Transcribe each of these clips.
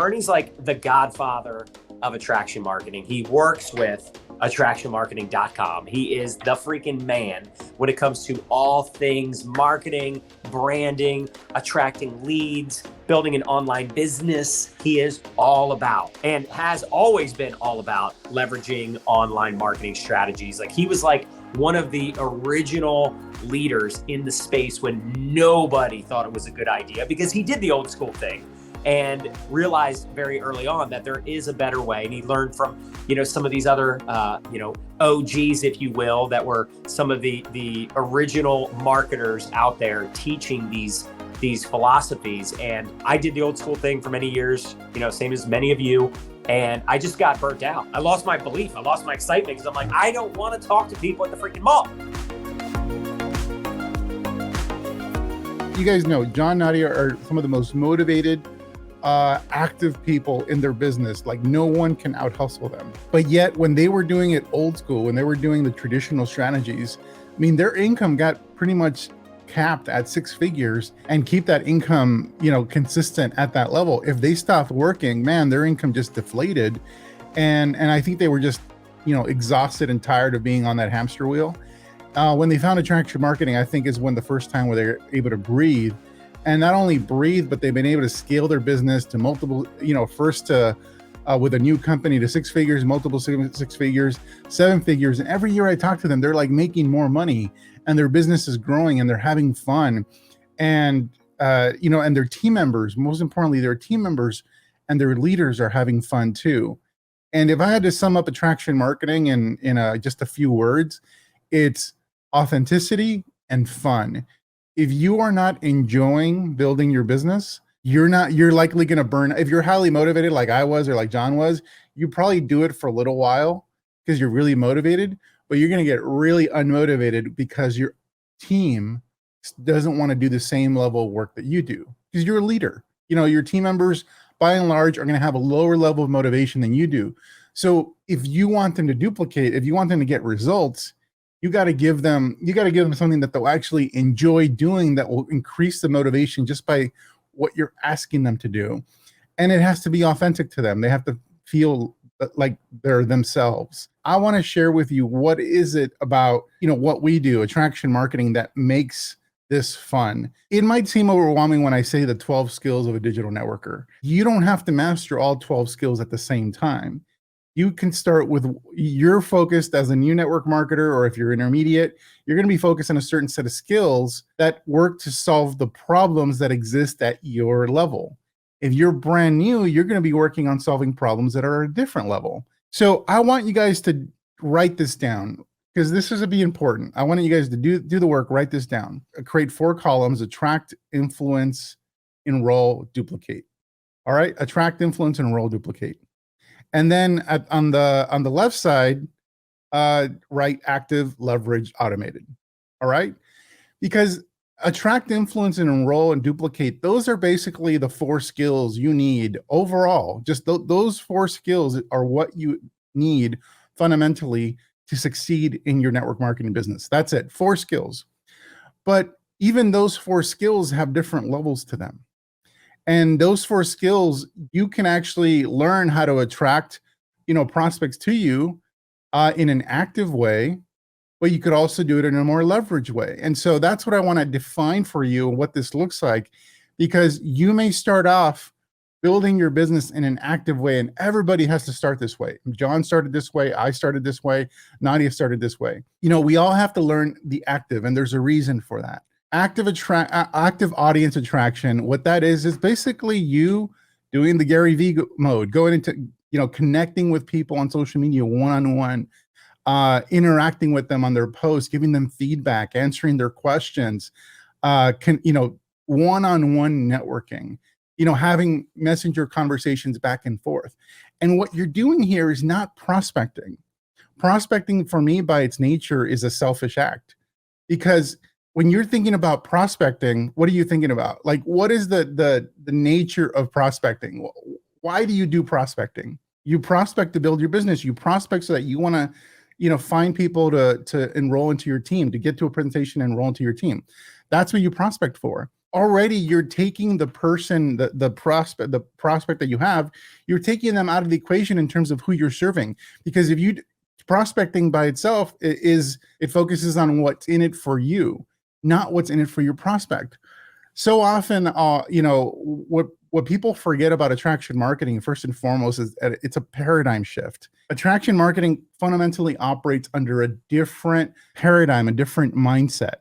Ferny's like the godfather of attraction marketing. He works with attractionmarketing.com. He is the freaking man when it comes to all things marketing, branding, attracting leads, building an online business. He is all about and has always been all about leveraging online marketing strategies. Like he was like one of the original leaders in the space when nobody thought it was a good idea, because he did the old school thing and realized very early on that there is a better way. And he learned from, some of these other, OGs, if you will, that were some of the original marketers out there teaching these philosophies. And I did the old school thing for many years, same as many of you. And I just got burnt out. I lost my belief. I lost my excitement because I'm like, I don't want to talk to people at the freaking mall. You guys know John, Nadya are some of the most motivated, active people in their business. Like no one can out hustle them. But yet when they were doing it old school, when they were doing the traditional strategies, I mean, their income got pretty much capped at 6 figures and keep that income, consistent at that level. If they stopped working, man, their income just deflated. And I think they were just, exhausted and tired of being on that hamster wheel. When they found attraction marketing, I think is when the first time where they're able to breathe, and not only breathe, but they've been able to scale their business to multiple, first to with a new company to 6 figures, multiple 6 figures, 7 figures. And every year I talk to them, they're like making more money and their business is growing and they're having fun. And, and their team members, most importantly, their team members and their leaders are having fun too. And if I had to sum up attraction marketing in just a few words, it's authenticity and fun. If you are not enjoying building your business, you're likely going to burn. If you're highly motivated like I was or like John was, you probably do it for a little while because you're really motivated, but you're going to get really unmotivated because your team doesn't want to do the same level of work that you do because you're a leader. Your team members by and large are going to have a lower level of motivation than you do. So if you want them to duplicate, if you want them to get results, you got to give them something that they'll actually enjoy doing that will increase the motivation just by what you're asking them to do. And it has to be authentic to them. They have to feel like they're themselves. I want to share with you what is it about, what we do, attraction marketing, that makes this fun. It might seem overwhelming when I say the 12 skills of a digital networker. You don't have to master all 12 skills at the same time. You can start with, you're focused as a new network marketer, or if you're intermediate, you're going to be focused on a certain set of skills that work to solve the problems that exist at your level. If you're brand new, you're going to be working on solving problems that are at a different level. So I want you guys to write this down because this is going to be important. I want you guys to do the work, write this down, create 4 columns: attract, influence, enroll, duplicate. All right. Attract, influence, enroll, duplicate. And then on the left side, write active, leverage, automated. All right. Because attract, influence, and enroll and duplicate, those are basically the 4 skills you need overall. Just those 4 skills are what you need fundamentally to succeed in your network marketing business. That's it, 4 skills. But even those 4 skills have different levels to them. And those 4 skills, you can actually learn how to attract, prospects to you in an active way, but you could also do it in a more leveraged way. And so that's what I want to define for you, what this looks like, because you may start off building your business in an active way, and everybody has to start this way. John started this way. I started this way. Nadya started this way. We all have to learn the active, and there's a reason for that. Active audience attraction. What that is basically you doing the Gary V mode, going into, connecting with people on social media one-on-one, interacting with them on their posts, giving them feedback, answering their questions, one-on-one networking, having messenger conversations back and forth. And what you're doing here is not prospecting. Prospecting for me by its nature is a selfish act, because when you're thinking about prospecting, what are you thinking about? Like, what is the nature of prospecting? Why do you do prospecting? You prospect to build your business. You prospect so that you want to, find people to enroll into your team, to get to a presentation and enroll into your team. That's what you prospect for. already you're taking the person, the prospect that you have, you're taking them out of the equation in terms of who you're serving. Because if you prospecting by itself it focuses on what's in it for you, not what's in it for your prospect. So often, what people forget about attraction marketing, first and foremost, is that it's a paradigm shift. Attraction marketing fundamentally operates under a different paradigm, a different mindset.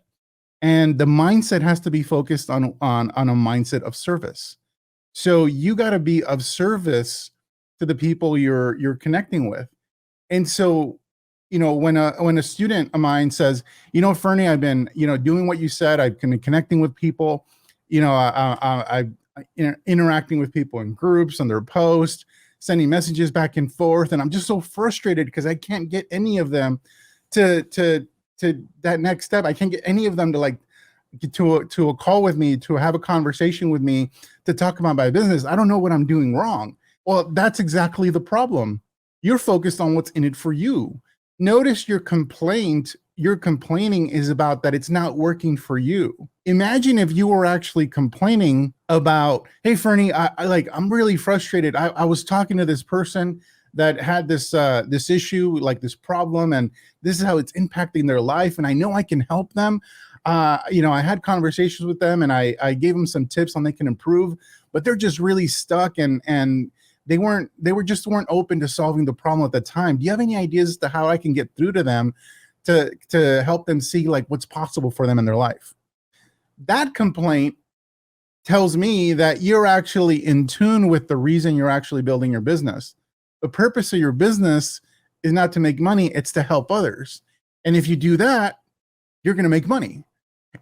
And the mindset has to be focused on a mindset of service. So you got to be of service to the people you're connecting with. And so, when a student of mine says, Ferny, I've been, doing what you said, I've been connecting with people, I've interacting with people in groups on their posts, sending messages back and forth, and I'm just so frustrated because I can't get any of them to that next step. I can't get any of them to like get to a call with me, to have a conversation with me, to talk about my business. I don't know what I'm doing wrong. Well, that's exactly the problem. You're focused on what's in it for you. Notice your complaining is about that it's not working for you. Imagine if you were actually complaining about, hey, Ferny, I'm really frustrated. I was talking to this person that had this issue, like this problem, and this is how it's impacting their life, and I know I can help them. I had conversations with them, and I gave them some tips on they can improve, but they're just really stuck, and they weren't open to solving the problem at the time. Do you have any ideas as to how I can get through to them to help them see like what's possible for them in their life? That complaint tells me that you're actually in tune with the reason you're actually building your business. The purpose of your business is not to make money, it's to help others. And if you do that, you're going to make money.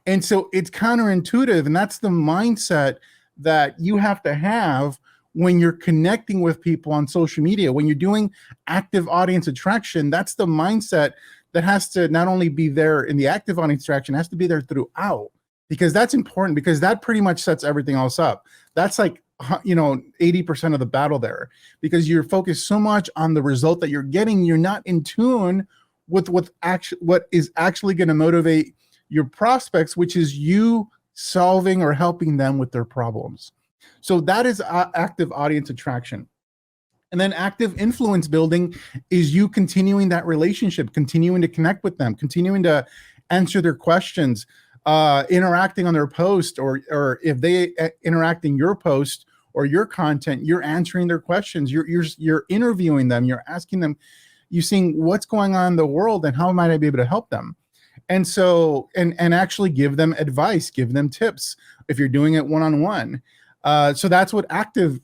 And so it's counterintuitive. And that's the mindset that you have to have when you're connecting with people on social media. When you're doing active audience attraction, that's the mindset that has to not only be there in the active audience attraction, has to be there throughout, because that's important, because that pretty much sets everything else up. That's like 80% of the battle there, because you're focused so much on the result that you're getting, you're not in tune with what is actually going to motivate your prospects, which is you solving or helping them with their problems. So that is active audience attraction. And then active influence building is you continuing that relationship, continuing to connect with them, continuing to answer their questions, interacting on their post, or if they interact in your post or your content, you're answering their questions, you're interviewing them, you're asking them, you're seeing what's going on in the world and how might I be able to help them. And so, and actually give them advice, give them tips if you're doing it one-on-one. So that's what active,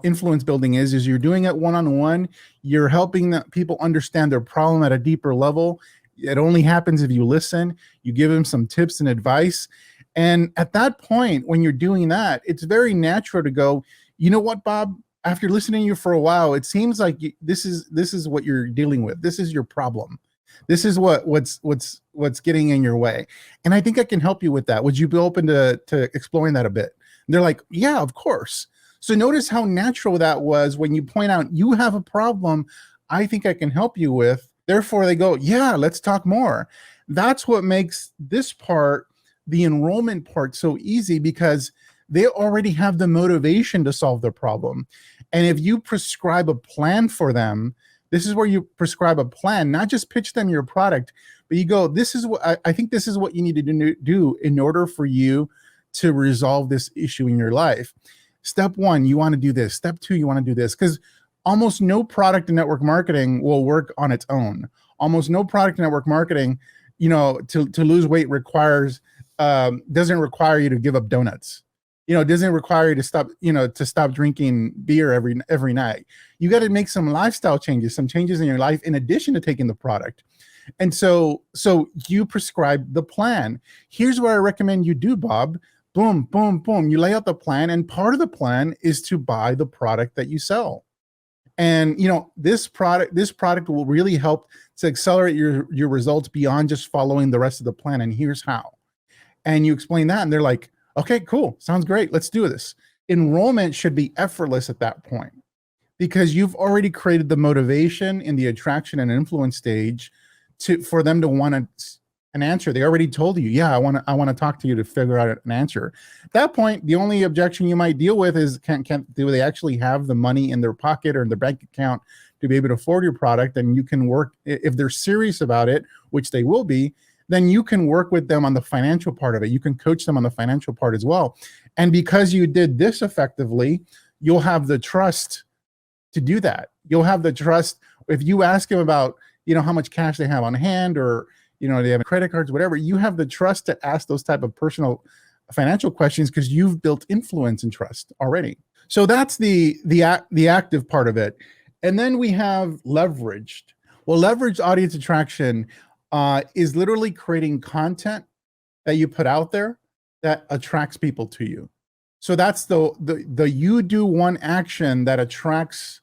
influence building is you're doing it one-on-one. You're helping the people understand their problem at a deeper level. It only happens if you listen, you give them some tips and advice. And at that point, when you're doing that, it's very natural to go, you know what, Bob, after listening to you for a while, it seems like this is what you're dealing with. This is your problem. This is what's getting in your way. And I think I can help you with that. Would you be open to exploring that a bit? And they're like, yeah, of course. So notice how natural that was when you point out you have a problem I think I can help you with. Therefore, they go, yeah, let's talk more. That's what makes this part, the enrollment part, so easy, because they already have the motivation to solve the problem. And if you prescribe a plan for them, this is where you prescribe a plan, not just pitch them your product, but you go, this is what I think this is what you need to do in order for you to resolve this issue in your life. Step one, you want to do this. Step two, you want to do this. Because almost no product in network marketing will work on its own. Almost no product in network marketing, to lose weight doesn't require you to give up donuts. It doesn't require you to stop drinking beer every night. You got to make some lifestyle changes, some changes in your life in addition to taking the product. And so you prescribe the plan. Here's what I recommend you do, Bob. Boom, boom, boom. You lay out the plan, and part of the plan is to buy the product that you sell. And this product will really help to accelerate your results beyond just following the rest of the plan. And here's how. And you explain that, and they're like, okay, cool. Sounds great. Let's do this. Enrollment should be effortless at that point, because you've already created the motivation in the attraction and influence stage for them to want to an answer. They already told you, yeah, I want to talk to you to figure out an answer. At that point, the only objection you might deal with is do they actually have the money in their pocket or in their bank account to be able to afford your product? And you can work, if they're serious about it, which they will be, then you can work with them on the financial part of it. You can coach them on the financial part as well. And because you did this effectively, you'll have the trust to do that. You'll have the trust. If you ask them about, how much cash they have on hand, or, they have credit cards, whatever, you have the trust to ask those type of personal financial questions because you've built influence and trust already. So that's the active part of it. And then we have leveraged. Well, leveraged audience attraction is literally creating content that you put out there that attracts people to you. So that's the you do one action that attracts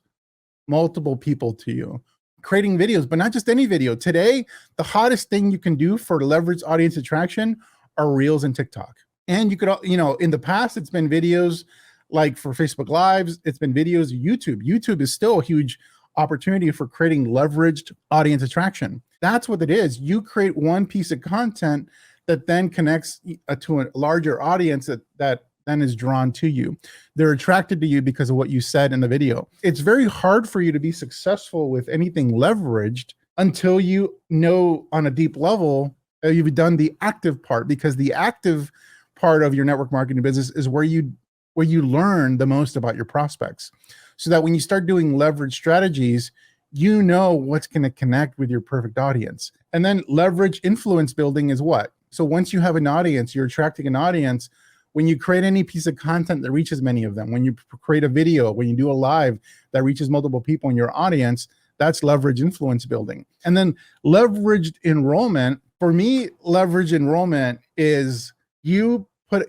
multiple people to you. Creating videos, but not just any video. Today, the hottest thing you can do for leverage audience attraction are Reels and TikTok. And you could, in the past, it's been videos like for Facebook Lives, it's been videos of YouTube. YouTube is still a huge opportunity for creating leveraged audience attraction. That's what it is. You create one piece of content that then connects to a larger audience that then is drawn to you. They're attracted to you because of what you said in the video. It's very hard for you to be successful with anything leveraged until you know on a deep level you've done the active part, because the active part of your network marketing business is where you learn the most about your prospects. So that when you start doing leverage strategies, you know what's going to connect with your perfect audience. And then leverage influence building is what? So once you have an audience, you're attracting an audience. When you create any piece of content that reaches many of them, when you create a video, when you do a live that reaches multiple people in your audience, that's leverage influence building. And then leveraged enrollment, for me, leverage enrollment is you put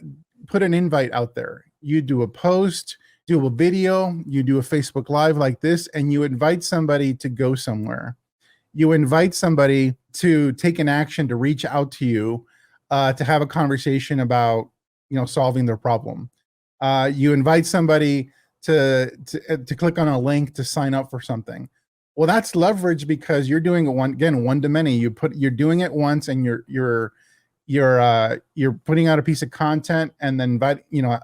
an invite out there. You do a post, do a video, you do a Facebook Live like this, and you invite somebody to go somewhere. You invite somebody to take an action to reach out to you, to have a conversation about solving their problem. You invite somebody to click on a link to sign up for something. Well, that's leverage because you're doing it one to many. You're doing it once, and you're putting out a piece of content, and then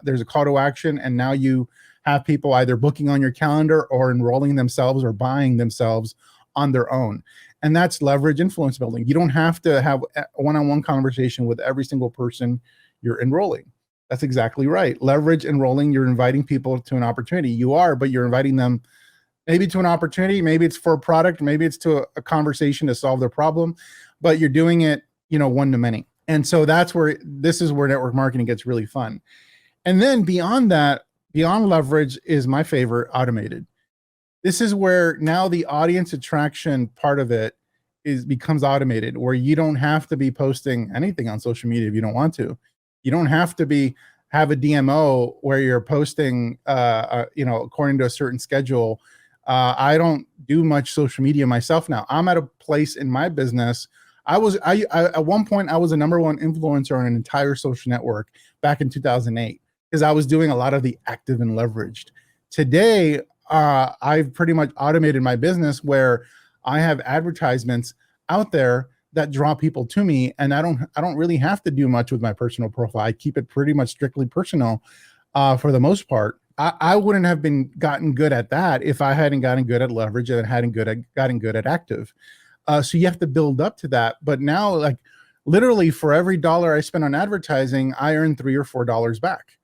there's a call to action, and now you have people either booking on your calendar or enrolling themselves or buying themselves on their own. And that's leverage influence building. You don't have to have a one-on-one conversation with every single person you're enrolling. That's exactly right. Leverage enrolling, you're inviting people to an opportunity. But you're inviting them maybe to an opportunity, maybe it's for a product, maybe it's to a conversation to solve their problem, but you're doing it, one to many. And so this is where network marketing gets really fun. And then beyond that, beyond leverage is my favorite, automated. This is where now the audience attraction part of it becomes automated, where you don't have to be posting anything on social media if you don't want to. You don't have to have a DMO where you're posting, according to a certain schedule. I don't do much social media myself now. I'm at a place in my business. I at one point I was a number one influencer on an entire social network back in 2008 because I was doing a lot of the active and leveraged. Today, I've pretty much automated my business where I have advertisements out there that draw people to me, and I don't really have to do much with my personal profile. I keep it pretty much strictly personal for the most part. I wouldn't have gotten good at that if I hadn't gotten good at leverage and hadn't gotten good at active. So you have to build up to that. But now, like literally for every dollar I spend on advertising, I earn $3 or $4 back.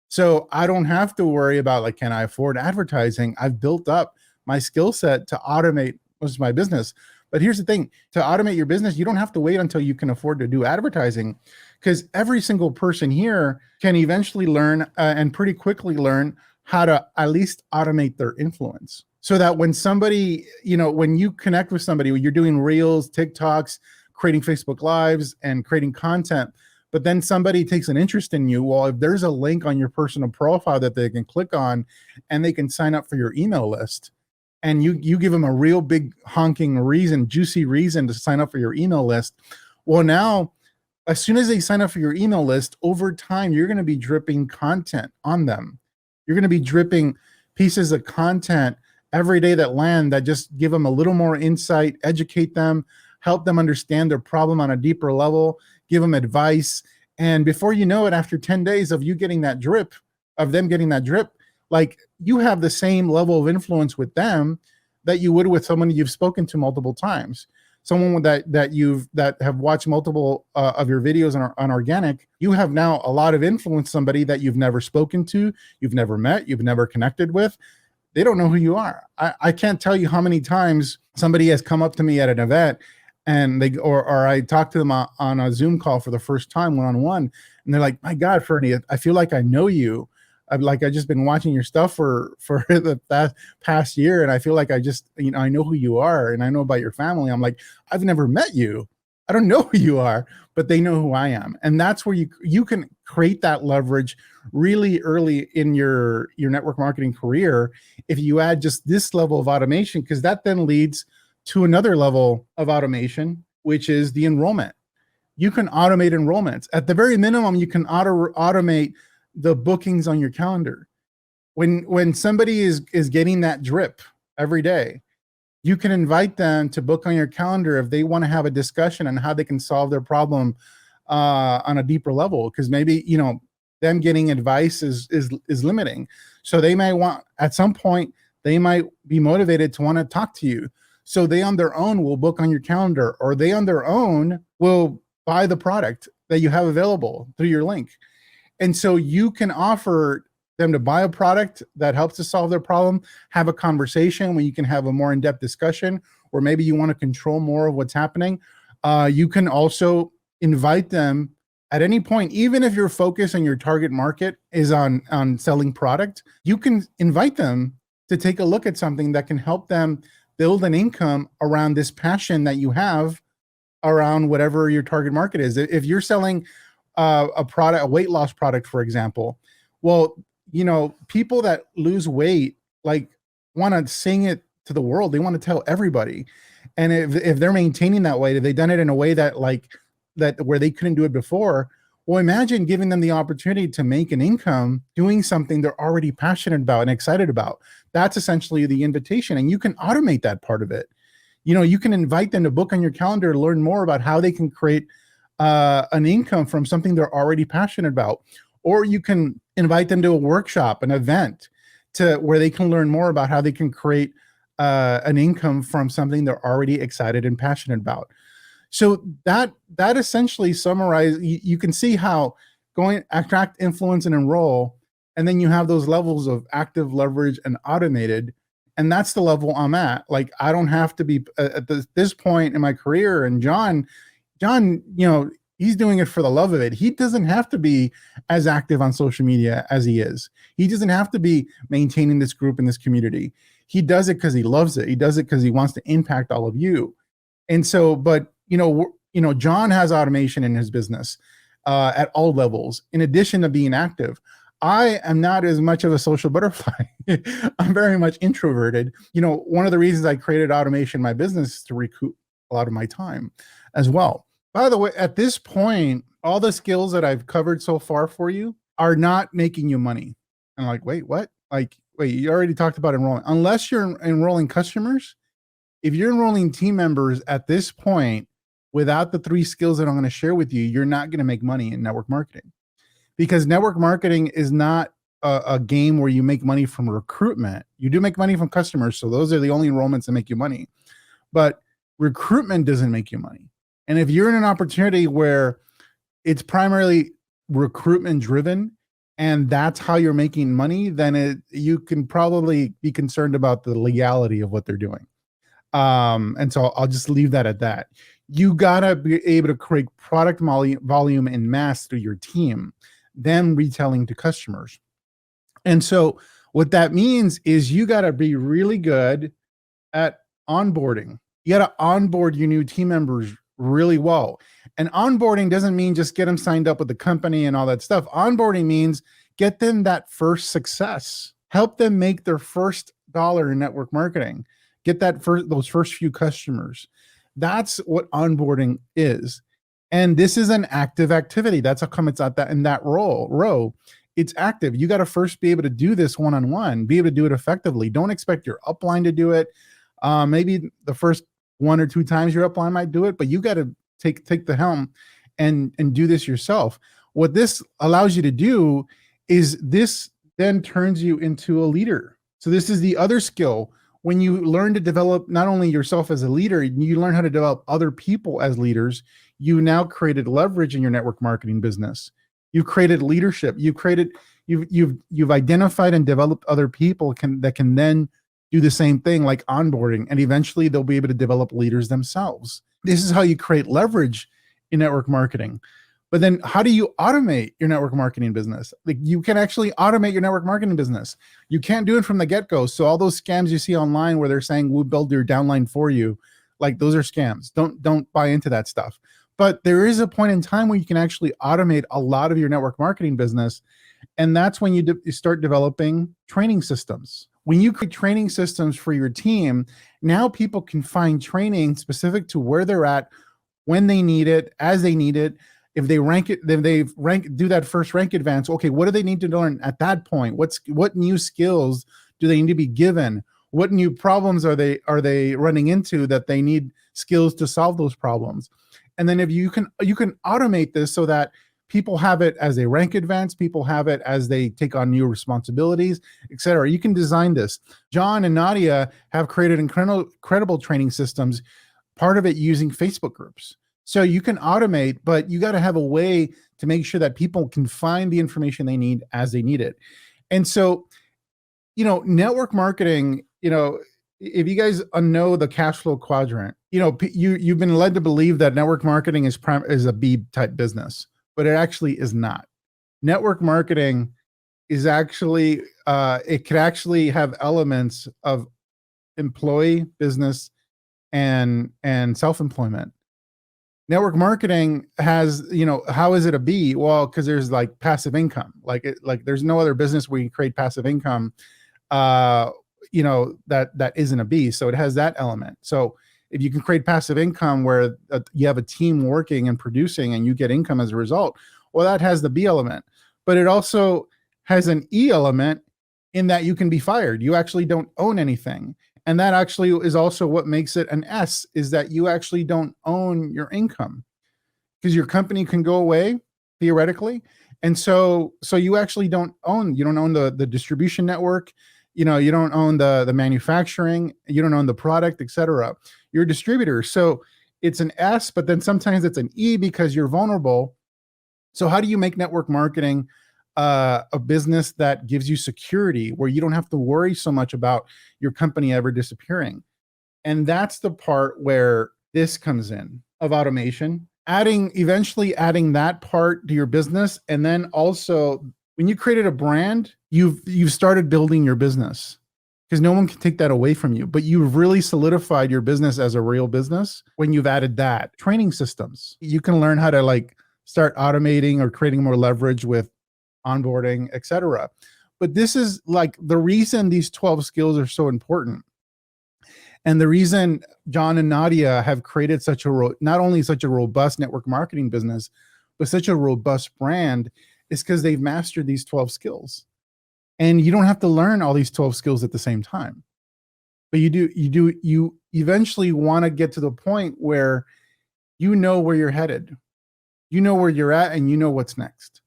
So I don't have to worry about can I afford advertising? I've built up my skill set to automate most of my business. But here's the thing, to automate your business, you don't have to wait until you can afford to do advertising, because every single person here can eventually learn and pretty quickly learn how to at least automate their influence. So that when somebody, when you connect with somebody, when you're doing Reels, TikToks, creating Facebook Lives and creating content, but then somebody takes an interest in you, well, if there's a link on your personal profile that they can click on and they can sign up for your email list, and you give them a real big honking reason, juicy reason to sign up for your email list. Well, now, as soon as they sign up for your email list, over time, you're going to be dripping content on them. You're going to be dripping pieces of content every day that land that just give them a little more insight, educate them, help them understand their problem on a deeper level, give them advice. And before you know it, after 10 days of them getting that drip, like you have the same level of influence with them that you would with someone you've spoken to multiple times. Someone that have watched multiple of your videos on organic. You have now a lot of influence, somebody that you've never spoken to, you've never met, you've never connected with. They don't know who you are. I can't tell you how many times somebody has come up to me at an event and or I talked to them on a Zoom call for the first time one-on-one, and they're like, my God, Ferny, I feel like I know you. I've just been watching your stuff for the past year, and I feel like I know who you are, and I know about your family. I'm like, I've never met you. I don't know who you are, but they know who I am. And that's where you can create that leverage really early in your network marketing career if you add just this level of automation, because that then leads to another level of automation, which is the enrollment. You can automate enrollments. At the very minimum, you can automate the bookings on your calendar. When somebody is getting that drip every day, you can invite them to book on your calendar if they want to have a discussion on how they can solve their problem on a deeper level, because maybe them getting advice is limiting. So they may want, at some point, they might be motivated to want to talk to you. So they on their own will book on your calendar, or they on their own will buy the product that you have available through your link. And so you can offer them to buy a product that helps to solve their problem, have a conversation where you can have a more in-depth discussion, or maybe you want to control more of what's happening. You can also invite them at any point, even if your focus and your target market is on selling product, you can invite them to take a look at something that can help them build an income around this passion that you have around whatever your target market is. If you're selling a weight loss product, for example, well, people that lose weight want to sing it to the world. They want to tell everybody. And if they're maintaining that weight, if they've done it in a way that where they couldn't do it before, well, imagine giving them the opportunity to make an income doing something they're already passionate about and excited about. That's essentially the invitation, and you can automate that part of it. You can invite them to book on your calendar to learn more about how they can create an income from something they're already passionate about. Or you can invite them to a workshop, an event, to where they can learn more about how they can create an income from something they're already excited and passionate about. So that essentially summarizes, you can see how going attract, influence, and enroll, and then you have those levels of active, leverage, and automated. And that's the level I'm at. I don't have to be at this point in my career. And John, he's doing it for the love of it. He doesn't have to be as active on social media as he is. He doesn't have to be maintaining this group and this community. He does it because he loves it. He does it because he wants to impact all of you. And so, but John has automation in his business at all levels, in addition to being active. I am not as much of a social butterfly. I'm very much introverted. One of the reasons I created automation in my business is to recoup a lot of my time as well. By the way, at this point, all the skills that I've covered so far for you are not making you money. And I'm like, wait, what? Wait, you already talked about enrolling. Unless you're enrolling customers, if you're enrolling team members at this point, without the 3 skills that I'm going to share with you, you're not going to make money in network marketing. Because network marketing is not a game where you make money from recruitment. You do make money from customers, so those are the only enrollments that make you money. But recruitment doesn't make you money. And if you're in an opportunity where it's primarily recruitment driven and that's how you're making money, then you can probably be concerned about the legality of what they're doing. And so I'll just leave that at that. You gotta be able to create product volume in mass through your team, then retailing to customers. And so what that means is you gotta be really good at onboarding. You gotta onboard your new team members really well. And onboarding doesn't mean just get them signed up with the company and all that stuff. Onboarding means get them that first success, help them make their first dollar in network marketing, get those first few customers. That's what onboarding is. And this is an active activity. That's how come it's at that in that row. It's active. You got to first be able to do this one-on-one, be able to do it effectively. Don't expect your upline to do it. Maybe the first 1 or 2 times your upline might do it, but you got to take the helm and do this yourself. What this allows you to do is this then turns you into a leader. So this is the other skill. When you learn to develop not only yourself as a leader, you learn how to develop other people as leaders. You now created leverage in your network marketing business. You created leadership. You've identified and developed other people that can then do the same thing, like onboarding, and eventually they'll be able to develop leaders themselves. This is how you create leverage in network marketing. But then how do you automate your network marketing business? Like, you can actually automate your network marketing business. You can't do it from the get-go. So all those scams you see online where they're saying we'll build your downline for you, like, those are scams. Don't buy into that stuff. But there is a point in time where you can actually automate a lot of your network marketing business. And that's when you start developing training systems. When you create training systems for your team, now people can find training specific to where they're at, when they need it, as they need it. If they rank it, then do that first rank advance. Okay, what do they need to learn at that point? What new skills do they need to be given? What new problems are they running into that they need skills to solve those problems? And then if you can automate this so that people have it as they rank advance, people have it as they take on new responsibilities, etc. You can design this. John and Nadya have created incredible training systems, part of it using Facebook groups. So you can automate, but you got to have a way to make sure that people can find the information they need as they need it. And so, network marketing, if you guys know the cash flow quadrant, you've been led to believe that network marketing is a B type business, but it actually is not. Network marketing is actually, it could actually have elements of employee business and self-employment. Network marketing has, how is it a B? Well, because there's like passive income, like there's no other business where you create passive income, that isn't a B. So it has that element. So if you can create passive income where you have a team working and producing and you get income as a result, well, that has the B element. But it also has an E element in that you can be fired. You actually don't own anything. And that actually is also what makes it an S, is that you actually don't own your income, because your company can go away theoretically. And so you actually don't own the distribution network. You don't own the manufacturing, you don't own the product, etc. You're a distributor. So it's an S, but then sometimes it's an E because you're vulnerable. So how do you make network marketing a business that gives you security, where you don't have to worry so much about your company ever disappearing? And that's the part where this comes in, of automation, eventually adding that part to your business. And then also, when you created a brand, you've started building your business, because no one can take that away from you. But you've really solidified your business as a real business when you've added that. Training systems. You can learn how to start automating or creating more leverage with onboarding, etc. But this is the reason these 12 skills are so important. And the reason John and Nadya have created not only such a robust network marketing business, but such a robust brand, is because they've mastered these 12 skills. And you don't have to learn all these 12 skills at the same time. But you eventually want to get to the point where you know where you're headed. You know where you're at, and you know what's next.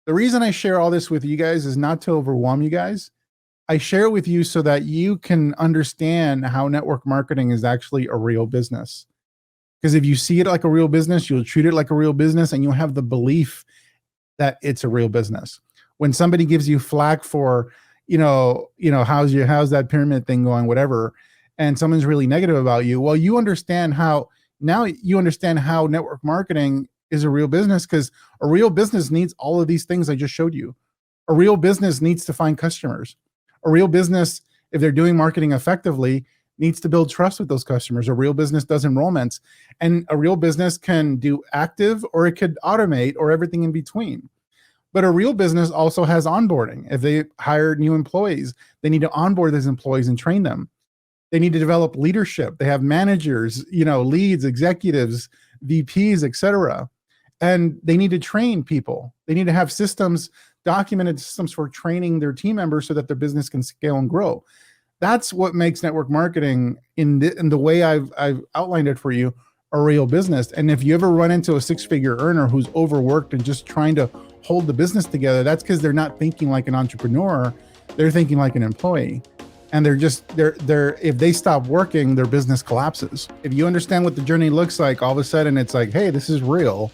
The reason I share all this with you guys is not to overwhelm you guys. I share it with you so that you can understand how network marketing is actually a real business. Because if you see it like a real business, you'll treat it like a real business, and you'll have the belief that it's a real business. When somebody gives you flack for, how's that pyramid thing going, whatever, and someone's really negative about you, well, you understand how network marketing is a real business, because a real business needs all of these things I just showed you. A real business needs to find customers. A real business, if they're doing marketing effectively, needs to build trust with those customers. A real business does enrollments, and a real business can do active, or it could automate, or everything in between. But a real business also has onboarding. If they hire new employees, they need to onboard those employees and train them. They need to develop leadership. They have managers, leads, executives, VPs, etc. And they need to train people. They need to have documented systems for training their team members so that their business can scale and grow. That's what makes network marketing in the way I've outlined it for you a real business. And if you ever run into a six-figure earner who's overworked and just trying to hold the business together, that's because they're not thinking like an entrepreneur. They're thinking like an employee. And they're if they stop working, their business collapses. If you understand what the journey looks like, all of a sudden it's like, hey, this is real.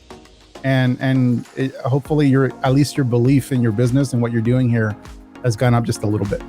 Hopefully at least your belief in your business and what you're doing here has gone up just a little bit.